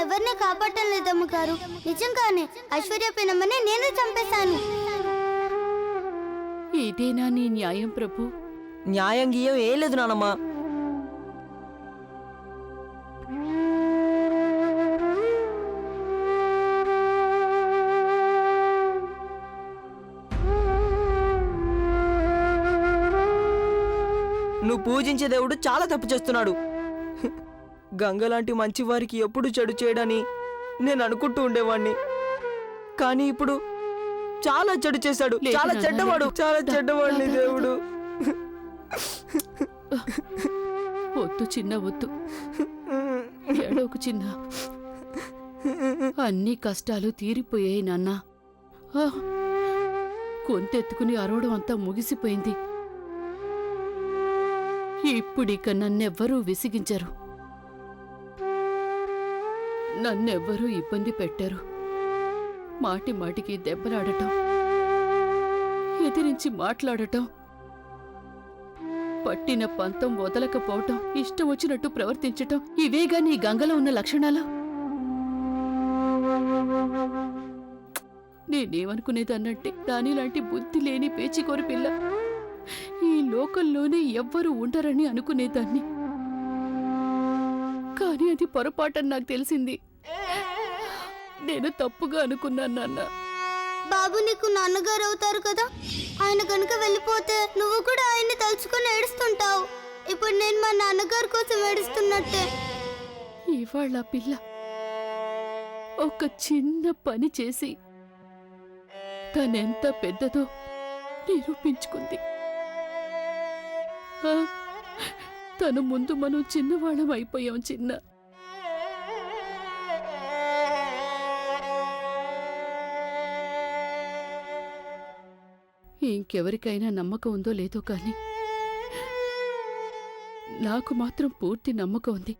ఎవరిని కాపాడటం లేదమ్మగారు. నిజంగానే ఐశ్వర్య పినమ్మని నేనే చంపేశాను. ఇదేనా నీ న్యాయం ప్రభు? న్యాయం గీయం ఏం లేదు నానమ్మా. నువ్వు పూజించే దేవుడు చాలా తప్పు చేస్తున్నాడు. గంగలాంటి మంచివారికి ఎప్పుడు చెడు చేయడని నేను అనుకుంటూ ఉండేవాణ్ణి. కానీ ఇప్పుడు చాలా చెడు చేశాడు. చాలా చెడ్డవాడు, చాలా చెడ్డవాడిని దేవుడు. వద్దు చిన్న, వద్దు ఏడవకు చిన్న. అన్ని కష్టాలు తీరిపోయాయి నాన్న. కొంతెత్తుకుని అరవడం అంతా ముగిసిపోయింది. ఇప్పుడిక నన్నెవ్వరూ విసిగించరు, నన్నెవ్వరూ ఇబ్బంది పెట్టరు. మాటి మాటికి దెబ్బలాడటం, ఎదిరించి మాట్లాడటం, పట్టిన పంతం వదలకపోవటం, ఇష్టం వచ్చినట్టు ప్రవర్తించటం, ఇవేగా నీ గంగలో ఉన్న లక్షణాలు. నేనేమనుకునేదన్నంటే దానిలాంటి బుద్ధి లేని పేచికోరి పిల్ల ఈ లోకంలోనే ఎవ్వరూ ఉండరని అనుకునేదాన్ని. కానీ అది పొరపాటని నాకు తెలిసింది. నేను తప్పుగా అనుకున్నాను నాన్న. బాబు నీకు నాన్నగారు అవుతారు కదా, ఆయన కనుక వెళ్ళిపోతే నువ్వు కూడా ఆయన్ని తలుచుకొని ఏడుస్తుంటావు. ఇప్పుడు నేను మా నాన్నగారి కోసం ఏడుస్తున్నట్టే. ఇవాళ పిల్ల ఒక చిన్న పని చేసి తనెంత పెద్దదో నిరూపించుకుంది. తను ముందు మనం చిన్నవాళ్ళం అయిపోయాం చిన్న. ఇంకెవరికైనా నమ్మకం ఉందో లేదో కానీ నాకు మాత్రం పూర్తి నమ్మకం ఉంది.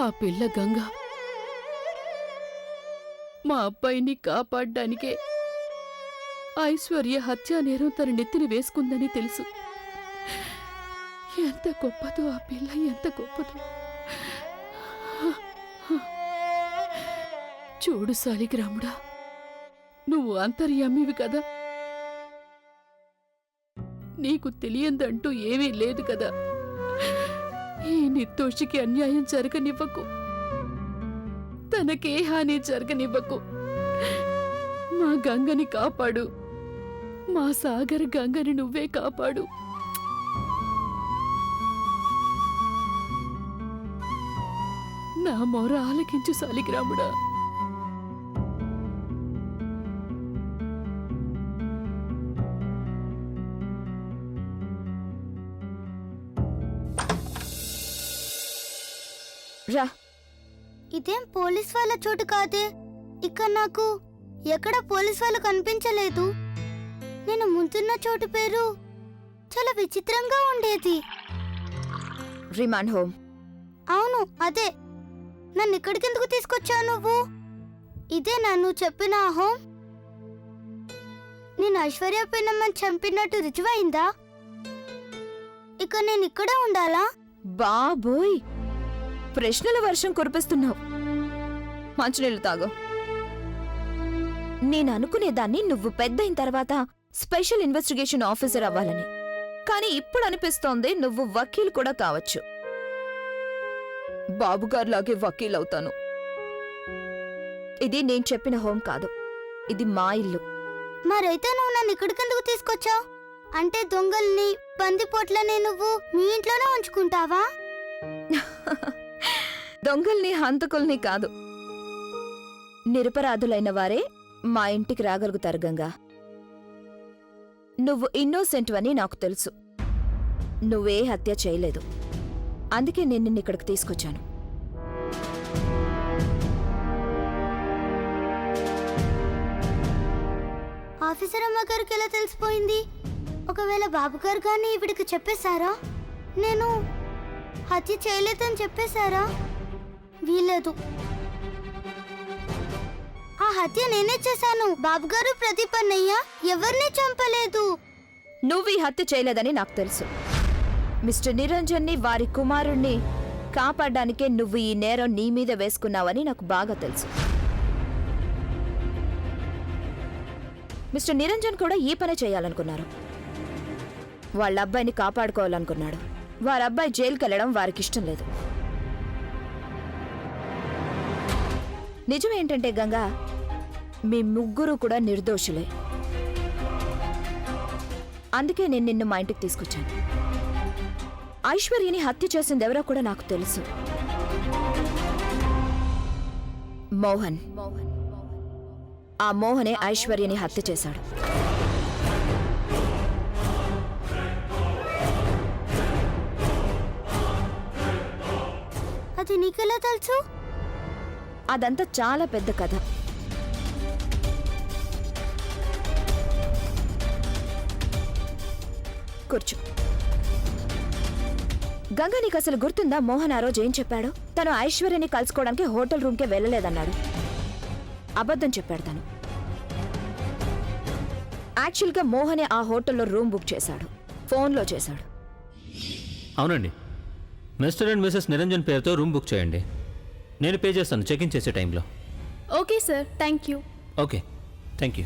ఆ పిల్ల గంగ మా అబ్బాయిని కాపాడ్డానికే ఐశ్వర్య హత్యా నేరం తన నెత్తిని వేసుకుందని తెలుసు. ఎంత గొప్పదో ఆ పిల్ల, ఎంత గొప్పదో. చూడు సాలిగ్రాముడా, నువ్వు అంతర్యామివి కదా, నీకు తెలియందంటూ ఏమీ లేదు కదా. ఈ నిర్దోషికి అన్యాయం జరగనివ్వకు, తనకే హాని జరగనివ్వకు. మా గంగని కాపాడు, మా సాగర్ గంగని నువ్వే కాపాడు. నా మొర ఆలకించు సాలిగ్రాముడా. రా, ఇదేం పోలీస్ వాళ్ళ చోటు కాదే. ఇక్కడ నాకు ఎక్కడ పోలీస్ వాళ్ళు కనిపించలేదు. నేను ముందున్న చోటు పేరు చాలా విచిత్రంగా ఉండేది. Remand home. అవును, అదే. నన్ను ఇక్కడికి ఎందుకు తీసుకొచ్చావు నువ్వు? ఇదే నన్ను చెప్పిన హోమ్? నేను ఐశ్వర్య పిన్నమ్మని చంపినట్టు రుజువైందా? ఇక నేను ఇక్కడే ఉండాలా? బాబోయ్, ప్రశ్నల వర్షం కురిపిస్తున్నావు. మంచినీళ్ళు తాగు. నేను అనుకునేదాన్ని నువ్వు పెద్దయిన తర్వాత స్పెషల్ ఇన్వెస్టిగేషన్ ఆఫీసర్ అవ్వాలని. కానీ ఇప్పుడు అనిపిస్తోంది నువ్వు వకీల్ కూడా కావచ్చు. బాబుగారులాగే వకీల్ అవుతాను. ఇది నేను చెప్పిన హోం కాదు, ఇది మా ఇల్లు. మరైతే నువ్వు నన్ను ఇక్కడికెందుకు తీసుకొచ్చావు? అంటే దొంగల్ని, బందిపోట్లని నువ్వు మీ ఇంట్లోనే ఉంచుకుంటావా? దొంగల్ని, హంతకుల్ని కాదు, నిరపరాధులైన వారే మా ఇంటికి రాగలుగుతారు గంగా. నువ్వు ఇన్నోసెంట్ అని నాకు తెలుసు. నువ్వే హత్య చేయలేదు, అందుకే నేను నిన్ను ఇక్కడికి తీసుకొచ్చాను. ఆఫీసర్ అమ్మగారికి ఎలా తెలిసిపోయింది? ఒకవేళ బాబుగారు కానీ ఇవిడికి చెప్పేశారా? నేను హత్య చేయలేదని చెప్పేశారా? వీలేదు. ఆ హత్య నేనే చేశాను. బాబుగారు, ప్రదీప్ అన్నయ్య ఎవరిని చంపలేదు. నువ్వు ఈ హత్య చేయలేదని నాకు తెలుసు. మిస్టర్ నిరంజన్ని, వారి కుమారుణ్ణి కాపాడ్డానికే నువ్వు ఈ నేరం నీ మీద వేసుకున్నావని నాకు బాగా తెలుసు. మిస్టర్ నిరంజన్ కూడా ఈ పనే చేయాలనుకున్నారు. వాళ్ళ అబ్బాయిని కాపాడుకోవాలనుకున్నాడు. వారి అబ్బాయి జైలుకి వెళ్ళడం వారికి ఇష్టం లేదు. నిజం ఏంటంటే గంగా, మీ ముగ్గురు కూడా నిర్దోషులే. అందుకే నేను నిన్ను మా ఇంటికి తీసుకొచ్చాను. ఐశ్వర్యని హత్య చేసింది ఎవరో కూడా నాకు తెలుసు. మోహన్. ఆ మోహనే ఐశ్వర్యని హత్య చేశాడు. అది నీకెలా తెలుసు? అదంతా చాలా పెద్ద కథ. కూర్చో. గంగా, నీకు అసలు గుర్తుందా మోహన్ ఆ రోజు ఏం చెప్పాడు? తను ఐశ్వర్యని కలుసుకోవడానికి హోటల్ రూమ్కే వెళ్ళలేదన్నాడు. అబద్ధం చెప్పాడు తను. యాక్చువల్గా మోహనే ఆ హోటల్లో రూమ్ బుక్ చేశాడు. ఫోన్లో చేశాడు. అవునండి. మిస్టర్ అండ్ మిసెస్ నిరంజన్ పేరుతో రూమ్ బుక్ చేయండి. నేను పే చేస్తాను చెక్ ఇన్ చేసే టైంలో. Okay sir, thank you. Okay, thank you.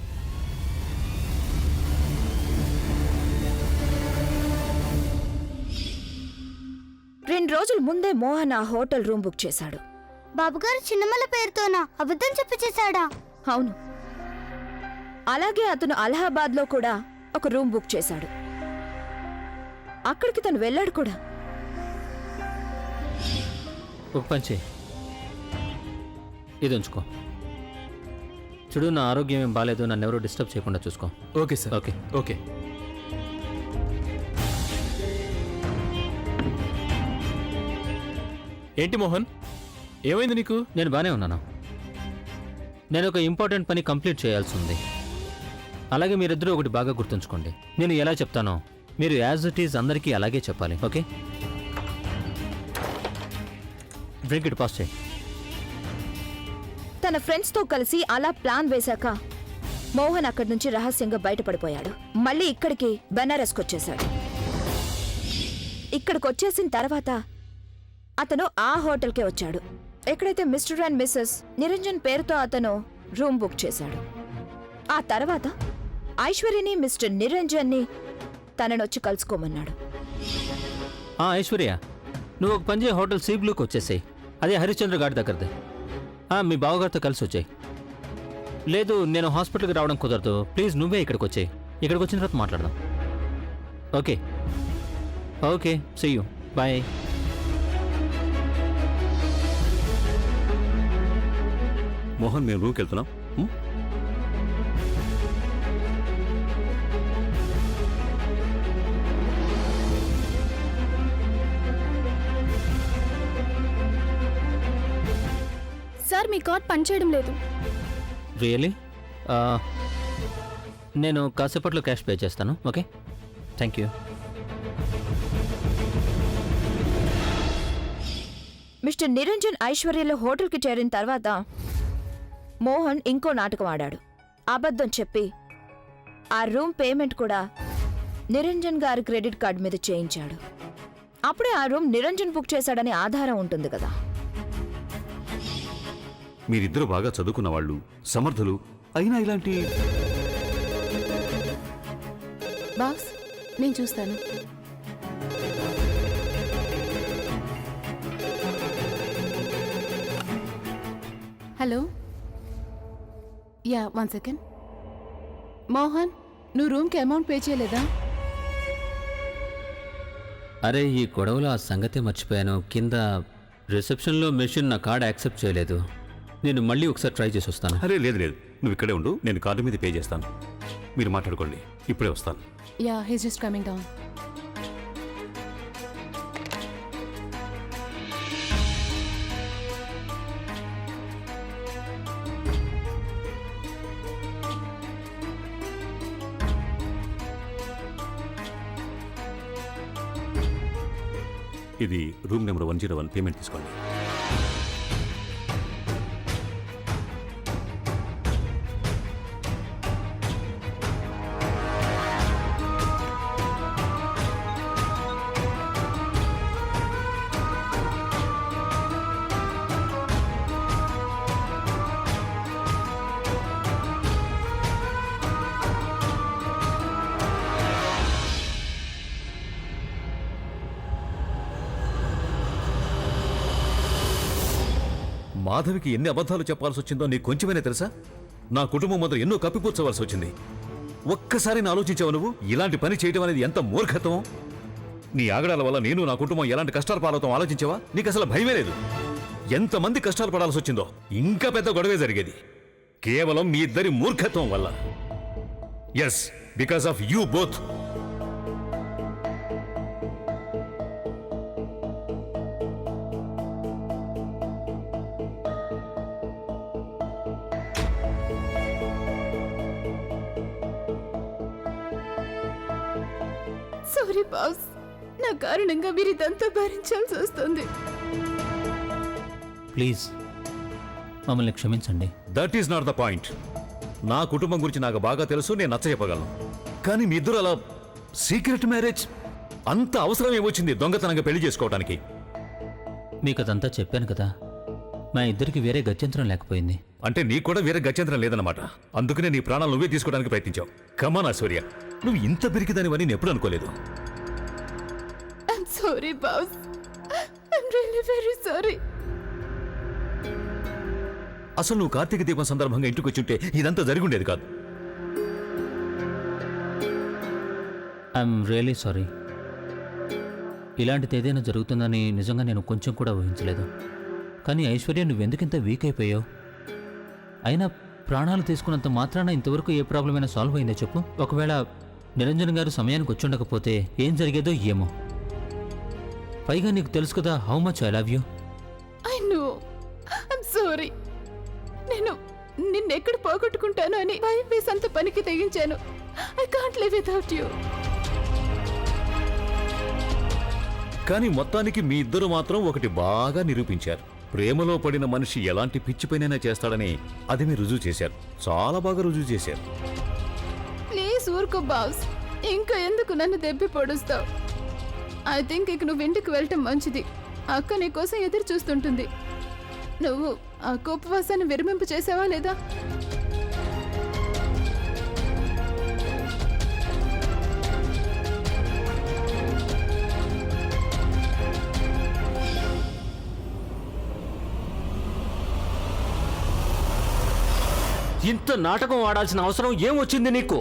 రెండు రోజుల ముందే మోహన్ ఆ హోటల్ రూమ్ బుక్ చేశాడు. బాబుగారు చిన్నమల పేరుతోనా అబద్ధం చెప్పి చేశాడా? అవును. అలాగే అతను అలహాబాద్లో కూడా ఒక రూమ్ బుక్ చేశాడు. అక్కడికి తను వెళ్ళాడు కూడా. ఒక పని చేయి, ఇది ఉంచుకో. చూడు, నా ఆరోగ్యం ఏం బాగాలేదు, నన్ను ఎవరూ డిస్టర్బ్ చేయకుండా చూసుకో. Okay sir. Okay okay. ఏంటి మోహన్, ఏమైంది నీకు? నేను బాగానే ఉన్నాను. నేను ఒక ఇంపార్టెంట్ పని కంప్లీట్ చేయాల్సి ఉంది. అలాగే మీరిద్దరూ ఒకటి బాగా గుర్తుంచుకోండి. నేను ఎలా చెప్తానో మీరు యాజ్ ఇట్ ఈజ్ అందరికీ అలాగే చెప్పాలి. ఓకే? డ్రింక్ ఇట్ పాస్ చేయి. తన ఫ్రెండ్స్తో కలిసి అలా ప్లాన్ వేశాక మోహన్ అక్కడి నుంచి రహస్యంగా బయటపడిపోయాడు. మళ్ళీ ఇక్కడికి బెనారస్కొచ్చేశాడు. ఇక్కడికొచ్చేసిన తర్వాత అతను ఆ హోటల్కే వచ్చాడు, ఎక్కడైతే మిస్టర్ అండ్ మిస్సెస్ నిరంజన్ పేరుతో అతను రూమ్ బుక్ చేశాడు. ఆ తర్వాత ఐశ్వర్యని మిస్టర్ నిరంజన్ని తననొచ్చి కలుసుకోమన్నాడు. ఐశ్వర్య, నువ్వు ఒక పని చేయి, హోటల్ సీ బ్లూకి వచ్చేసాయి. అదే హరిశ్చంద్ర గారి దగ్గరది. మీ బావగారితో కలిసి వచ్చాయి. లేదు, నేను హాస్పిటల్కి రావడం కుదరదు, ప్లీజ్ నువ్వే ఇక్కడికి వచ్చాయి. ఇక్కడికి వచ్చిన తర్వాత మాట్లాడదాం. Okay? Okay, see you, bye. Mohan, మేము రూమ్కి వెళ్తున్నాం. సార్, మీ కార్డ్ పనిచేయడం లేదు. రియలీ? నేను కాసేపట్లో క్యాష్ పే చేస్తాను. Okay, thank you. Mister Niranjan ఐశ్వర్యలో హోటల్కి చేరిన తర్వాత మోహన్ ఇంకో నాటకం ఆడాడు. అబద్ధం చెప్పి ఆ రూమ్ పేమెంట్ కూడా నిరంజన్ గారి క్రెడిట్ కార్డు మీద చేయించాడు. అప్పుడే ఆ రూమ్ నిరంజన్ బుక్ చేశాడని ఆధారం ఉంటుంది కదా. మీరిద్దరూ బాగా చదువుకున్న వాళ్ళు, సమర్థులు. అయినా ఇలాంటి బాస్, నేను చూస్తాను. Hello, yeah, 1 second. మోహన్, నువ్వు రూమ్కి అమౌంట్ పే చేయలేదా? అరే, ఈ గొడవలో ఆ సంగతే మర్చిపోయాను. కింద రిసెప్షన్లో మెషిన్ నా కార్డ్ యాక్సెప్ట్ చేయలేదు. నేను మళ్ళీ ఒకసారి ట్రై చేసి వస్తాను. అరే లేదు లేదు, నువ్వు ఇక్కడే ఉండు, నేను కార్డు మీద పే చేస్తాను. మీరు మాట్లాడుకోండి, ఇప్పుడే వస్తాను. Yeah, he's just coming down. ఇది రూమ్ నెంబర్ 101, పేమెంట్ తీసుకోండి. మాధవికి ఎన్ని అబద్ధాలు చెప్పాల్సి వచ్చిందో నీకు కొంచెమైనా తెలుసా? నా కుటుంబం మొదలు ఎన్నో కప్పిపుచ్చవలసి వచ్చింది. ఒక్కసారి ఆలోచించావు నువ్వు ఇలాంటి పని చేయడం అనేది ఎంత మూర్ఖత్వం? నీ ఆగడాల వల్ల నేను నా కుటుంబం ఎలాంటి కష్టాలు పాలవుతాం ఆలోచించావా? నీకు అసలు భయమే లేదు. ఎంతమంది కష్టాలు పడాల్సి వచ్చిందో. ఇంకా పెద్ద గొడవే జరిగేది కేవలం మీ ఇద్దరి మూర్ఖత్వం వల్ల. Yes, because of you both. Sorry boss, నా కారణంగా మీరు ఇదంతా భరించాల్సి వస్తుంది. ప్లీజ్ మమ్మల్ని క్షమించండి. That is not the point. నా కుటుంబం గురించి నాకు బాగా తెలుసు, నేను నచ్చ చెప్పగలను. కానీ మీ ఇద్దరు అలా సీక్రెట్ మ్యారేజ్ అంత అవసరం ఏమొచ్చింది దొంగతనంగా పెళ్లి చేసుకోవడానికి? మీకు అదంతా చెప్పాను కదా, మా ఇద్దరికి వేరే గత్యంతరం లేకపోయింది. అంటే నీకు కూడా వేరే గత్యంతరం లేదన్నమాట. అందుకనే నీ ప్రాణాలు నువ్వే తీసుకోవడానికి ప్రయత్నించావు. కమాన్ ఐశ్వర్య, నువ్వు ఇంత పెరిగిదానివని నేను ఎప్పుడు అనుకోలేదు. I'm sorry boss, I'm really very sorry. అసలు నువ్వు కార్తీక దీపం సందర్భంగా ఇంటికి వచ్చుంటే ఇదంతా జరిగుండేది కాదు. I'm really sorry. ఇలాంటిది ఏదైనా జరుగుతుందని నిజంగా నేను కొంచెం కూడా ఊహించలేదు. కానీ ఐశ్వర్య, నువ్వెందుకింత వీక్ అయిపోయావు? అయినా ప్రాణాలు తీసుకున్నంత మాత్రాన ఇంతవరకు ఏ ప్రాబ్లం అయినా సాల్వ్ అయిందో చెప్పు. ఒకవేళ నిరంజన్ గారు సమయానికి వచ్చుండకపోతే ఏం జరిగేదో ఏమో. పైగా నీకు తెలుసు కదా how much I love you. I know, I'm sorry. నేను నిన్నెక్కడ పోగొట్టుకుంటాను అని భయం వేసి అంత పనికి తెగించాను. I can't live without you. కానీ మొత్తానికి మీ ఇద్దరు మాత్రం ఒకటి బాగా నిరూపించారు. ప్రేమలో పడిన మనిషి ఎలాంటి పిచ్చి పనైనా చేస్తాడని అది మీరు రుజువు చేశారు. చాలా బాగా రుజువు చేశారు. ప్లీజ్ ఊరుకో బాస్, ఇంకా ఎందుకు నన్ను దెబ్బి పొడుస్తావు? ఐ థింక్ ఇక నువ్వు ఇంటికి వెళ్ళటం మంచిది. అక్క నీ కోసం ఎదురు చూస్తుంటుంది. నువ్వు అక్క ఉపవాసాన్ని విరమింపు చేసావా లేదా? ఇంత నాటకం ఆడాల్సిన అవసరం ఏమొచ్చింది నీకు?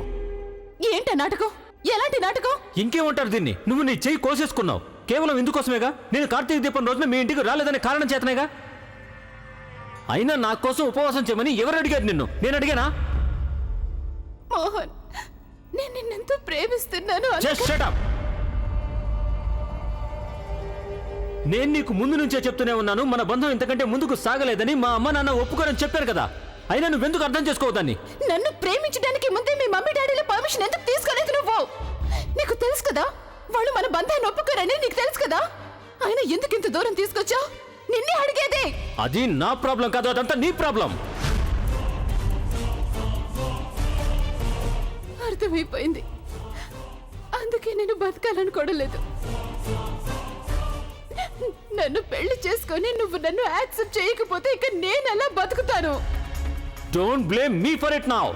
ఏంట నాటకం? ఎలాంటి నాటకం? ఇంకేమంటారు దీన్ని? నువ్వు నీ చెయ్యి కోసేసుకున్నావు కేవలం ఇందుకోసమేగా. నేను కార్తీక దీపం రోజున మీ ఇంటికి రాలేదనే కారణం చేతనేగా. అయినా నా కోసం ఉపవాసం చేయమని ఎవరు అడిగారు నిన్ను? నేను అడిగానా? మోహన్, నేను నిన్నెంతో ప్రేమిస్తున్నాను. Just shut up. నేను నీకు ముందు నుంచే చెప్తూనే ఉన్నాను, మన బంధం ఇంతకంటే ముందుకు సాగలేదని. మా అమ్మ నాన్న ఒప్పుకోరని చెప్పారు కదా. అయినా నువ్వెందుకు అర్థం చేసుకోవద్దాన్ని? నన్ను ప్రేమించడానికి ముందే మీ మమ్మీ డాడీల పర్మిషన్ ఎందుకు తీసుకోలేదు నువ్వు? నీకు తెలుసు కదా వాళ్ళు మన బంధాన్ని ఒప్పుకోరని. నీకు తెలుసు కదా, అయినా ఎందుకు ఇంత దూరం తీసుకొచ్చావు? నిన్నే అడిగేదే. అది నా ప్రాబ్లం కాదు, అదంతా నీ ప్రాబ్లం. అర్థమైపోయింది. అందుకే నేను బతకాలనుకోవడలేదు. నన్ను పెళ్లి చేసుకొని నువ్వు నన్ను యాక్సెప్ట్ చేయకపోతే ఇక నేను ఎలా బతుకుతాను? Don't blame me for it now.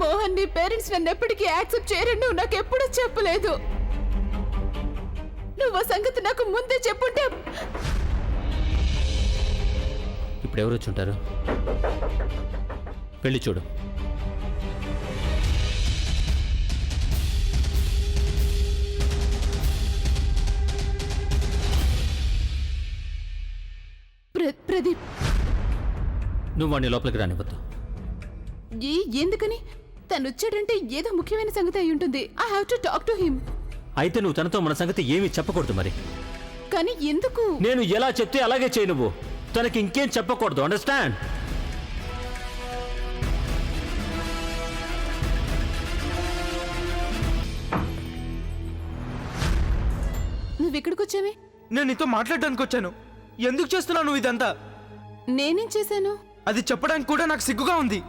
Mohan, నీ పేరెంట్స్ నన్ను ఎప్పటికీ యాక్సెప్ట్ చేయరని నువ్వు నాకు ఎప్పుడూ చెప్పలేదు. నువ్వు ఆ సంగతి నాకు ముందే చెప్పుంటే. ఇప్పుడు ఎవరు వచ్చుంటారు? వెళ్ళి చూడు. ప్రదీప్, నువ్వు వాడిని లోపలికి రానివ్వద్దు. ఎందుకని? తను వచ్చాడంటే ఏదో ముఖ్యమైన సంగతి అయి ఉంటుంది. I have to talk to him. అయితే నువ్వు తనతో మన సంగతి ఏమీ చెప్పకూడదు మరి. కానీ ఎందుకు? నేను ఎలా చెప్తే అలాగే చేయి. నువ్వు తనకి ఇంకేం చెప్పకూడదు. అండర్స్టాండ్? నువ్వు ఇక్కడికి వచ్చావే? నేను నీతో మాట్లాడడానికి వచ్చాను. ఎందుకు చేస్తున్నావు నువ్వు ఇదంతా? నేనేం చేశాను? అది చెప్పడానికి కూడా నాకు సిగ్గుగా ఉంది.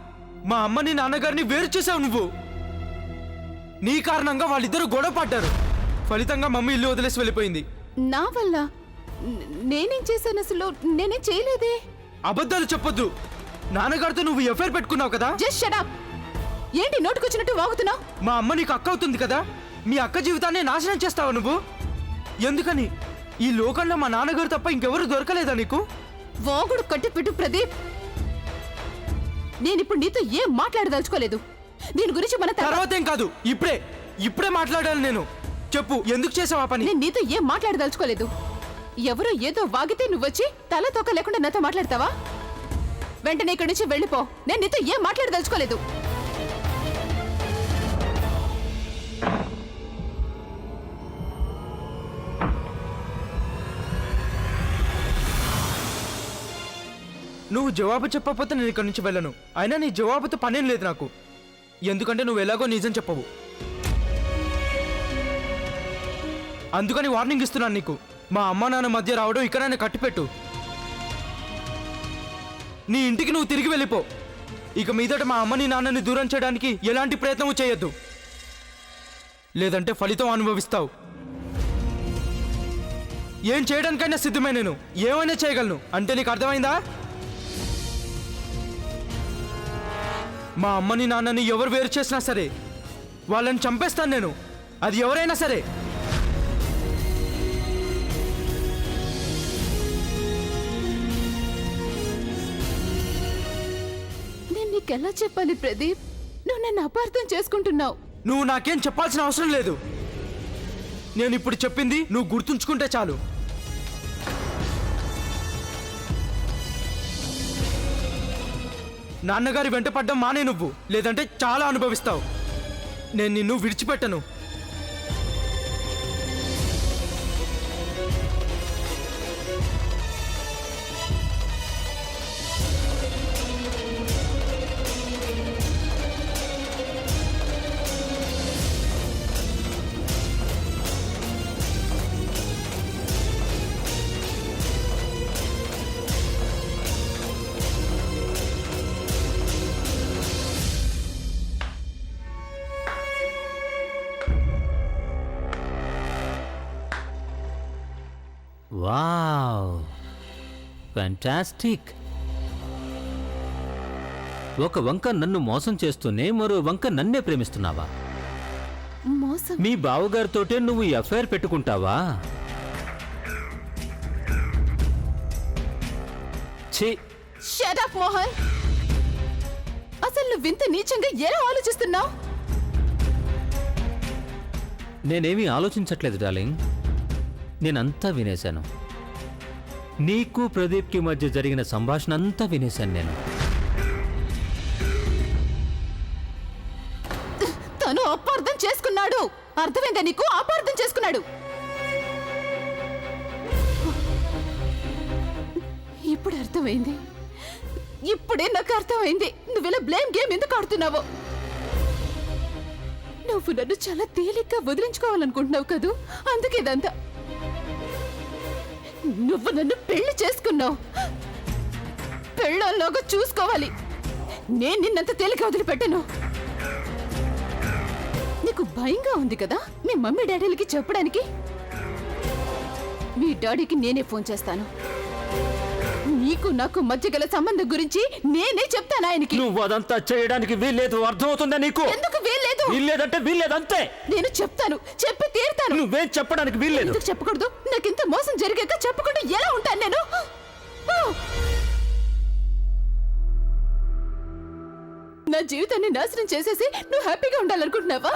మా అమ్మని నాన్నగారిని వేరు చేసావు నువ్వు. నీ కారణంగా వాళ్ళిద్దరూ గొడవ పడ్డారు. ఫలితంగా మమ్మీ ఇల్లు వదిలేసి వెళ్ళిపోయింది. నా వల్ల? నేనేం చేశాను అసలు? నేనేం చేయలేదే. అబద్ధాలు చెప్పొద్దు. నాన్నగారితో నువ్వు ఎఫ్ఐఆర్ పెట్టుకున్నావు కదా. Just shut up. ఏంటి నోటుకొచ్చినట్టు వాగుతున్నావు? మా అమ్మ నీకు అక్క అవుతుంది కదా. మీ అక్క జీవితాన్ని నాశనం చేస్తావా నువ్వు? ఎందుకని? ఈ లోకంలో మా నాన్నగారు తప్ప ఇంకెవరు దొరకలేదా నీకు? వాగుడు కట్టిపెట్టు ప్రదీప్. నేనిప్పుడు నీతో ఏం మాట్లాడదలుచుకోలేదు. దీని గురించి మన తర్వాత ఏం కాదు, ఇప్పుడే మాట్లాడాలి నేను. చెప్పు, ఎందుకు చేసావు ఆ పని? నేను నీతో ఏం మాట్లాడదలుచుకోలేదు. ఎవరో ఏదో వాగితే నువ్వొచ్చి తల తోక లేకుండా నాతో మాట్లాడతావా? వెంటనే ఇక్కడి నుంచి వెళ్ళిపో. నేను నీతో ఏం మాట్లాడదలుచుకోలేదు. నువ్వు జవాబు చెప్పకపోతే నేను ఇక్కడి నుంచి వెళ్ళను. అయినా నీ జవాబుతో పనేం లేదు నాకు, ఎందుకంటే నువ్వు ఎలాగో నిజం చెప్పవు. అందుకని వార్నింగ్ ఇస్తున్నాను నీకు. మా అమ్మ నాన్న మధ్య రావడం ఇక్కడైనా కట్టిపెట్టు. నీ ఇంటికి నువ్వు తిరిగి వెళ్ళిపో. ఇక మీదట మా అమ్మని నాన్నని దూరం చేయడానికి ఎలాంటి ప్రయత్నము చేయొద్దు, లేదంటే ఫలితం అనుభవిస్తావు. ఏం చేయడానికైనా సిద్ధమే, నేను ఏమైనా చేయగలను. అంటే నీకు అర్థమైందా? మా అమ్మని నాన్నని ఎవరు వేరు చేసినా సరే వాళ్ళని చంపేస్తాను నేను, అది ఎవరైనా సరే. నేను నీకెలా చెప్పాలి ప్రదీప్? నువ్వు నన్ను అపార్థం చేసుకుంటున్నావు. నువ్వు నాకేం చెప్పాల్సిన అవసరం లేదు. నేను ఇప్పుడు చెప్పింది నువ్వు గుర్తుంచుకుంటే చాలు. నాన్నగారి వెంట పడ్డం మానే నువ్వు, లేదంటే చాలా అనుభవిస్తావు. నేను నిన్ను విడిచిపెట్టను. Wow, fantastic. ఒక వంక నన్ను మోసం చేస్తూనే మరో వంక నన్నే ప్రేమిస్తున్నావా? మోసం? మీ బావగారితోటే నువ్వు ఈ అఫైర్ పెట్టుకుంటావా? ఛీ! Shut up Mohan. అసలు నువ్వు ఇంత నీచంగా ఎలా ఆలోచిస్తున్నావు? నేనేమీ ఆలోచించట్లేదు డార్లింగ్, నేనంతా వినేశాను. నీకు ప్రదీప్కి మధ్య జరిగిన సంభాషణ అంతా వినేశాను నేను. తను అపార్థం చేసుకున్నాడు. అర్థమైందా నీకు? అపార్థం చేసుకున్నాడు. ఇప్పుడు అర్థమైంది. ఇప్పుడే నాకు అర్థమైంది నువ్వు ఇలా బ్లేమ్ గేమ్ ఎందుకు ఆడుతున్నావో. నువ్వు నన్ను చాలా తేలిగ్గా వదిలించుకోవాలనుకుంటున్నావు కదూ, అందుకే ఇదంతా. నువ్వు నన్ను పెళ్లి చేసుకున్నావు, పెళ్ళల్లోగా చూసుకోవాలి. నేను నిన్నంత తేలిక వదిలిపెట్టను. నీకు భయంగా ఉంది కదా మీ మమ్మీ డాడీలకి చెప్పడానికి? మీ డాడీకి నేనే ఫోన్ చేస్తాను. నీకు నాకు మధ్య గల సంబంధం గురించి నేనే చెప్తాను ఆయనకి. నువ్వు అదంతా చేయడానికి వీల్లేదు, అర్థమవుతుందా నీకు? ఎందుకు వీల్లేదు? వీల్లేదంటే వీల్లేదంతే. నేను చెప్తాను, చెప్పి తీరుతాను. నువ్వేం చెప్పడానికి వీల్లేదు. ఎందుకు చెప్పకూడదు? నాకు ఇంత మోసం జరిగాక చెప్పకుండా ఎలా ఉంటాను నేను? నా జీవితాన్ని నాశనం చేసేసి నువ్వు హ్యాపీగా ఉండాలనుకుంటున్నావా?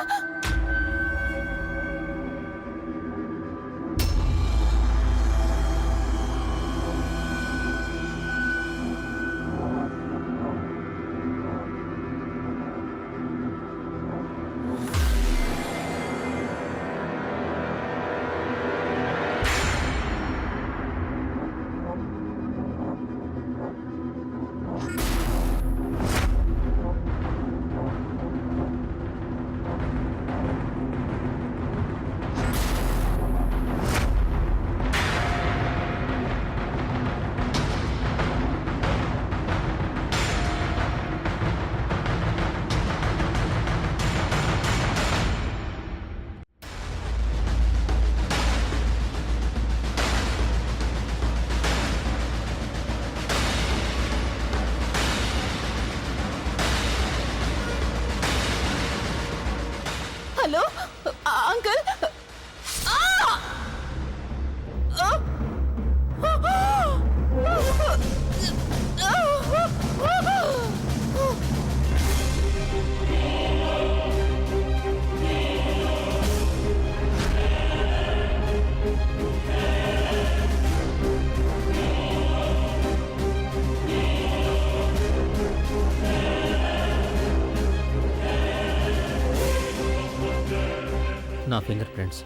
ఫింగర్ ప్రింట్స్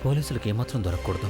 పోలీసులకు ఏమాత్రం దొరకకూడదు.